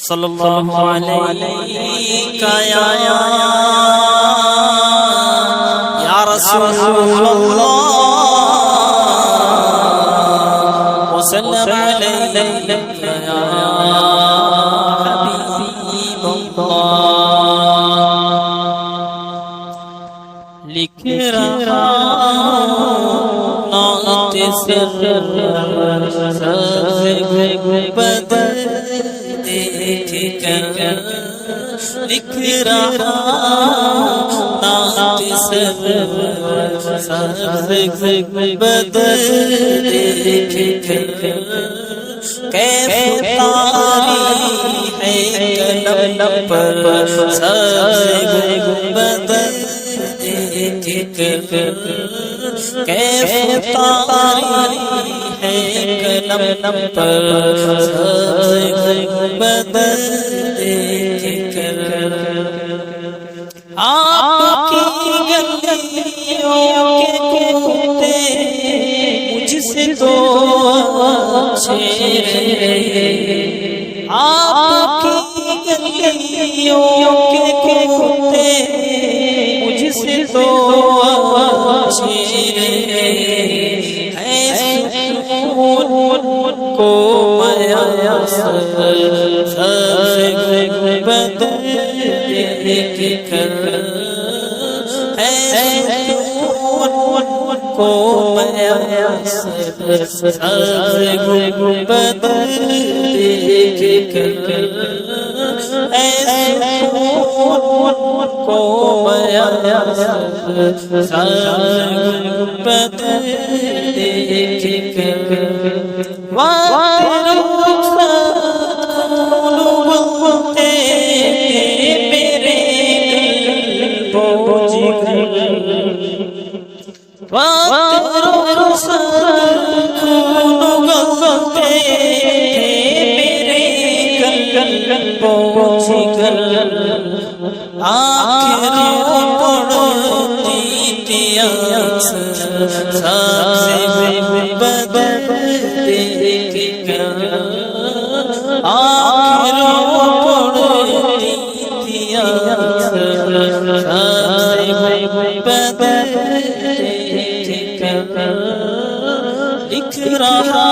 صلی اللہ علیہ یا رسول اللہ وسلم علیہ یا حبیب اللہ لکھ رہا نعت سر بدر دیکھ کر لکھ رہا نعت سر بدر دیکھ کر کیف تاریخ ہے قلم پر سبز بدر دیکھ کر کیف تاریخ ہے قلم پر سبز بدر دیکھ کر آپ کی گلیوں کے کوتے مجھ سے تو اچھے آپ کی گلیوں کے کوتے مجھ سے تو اچھے کو میسر سبز بدر دیکھ کر کو میسر سبز بدر دیکھ کر کو میسر سبز بدر دیکھ کر وقت رخصت میرے قلب و جگر وقت رخصت میرے قلب و جگر آخر پڑھتی تھی سبز بدر دیکھ کر آخر پڑھتی تھی سبز بدر دیکھ کر لکھ رہا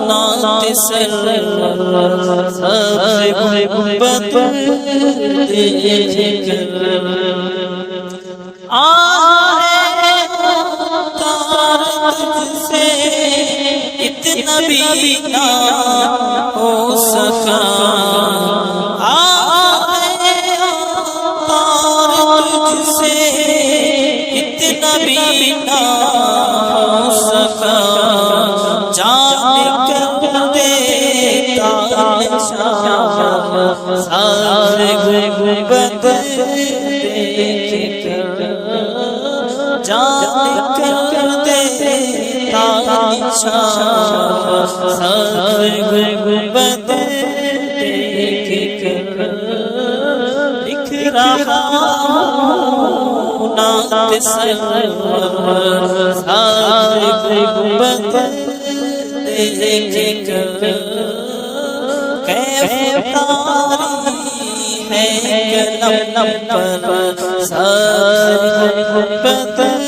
نعت سر سبز بدر دیکھ کر سے اتنا بھی نہ ہو سکا تجھ سے اتنا بھی نہ ہو سکا جان کر دیتا سبز بدر دیکھ کر جان کر دیتا سبز بدر دیکھ کر لکھ رہا نعت سر سبز بدر دیکھ کر کیف تاریخ ہے قلم پر سبز بدر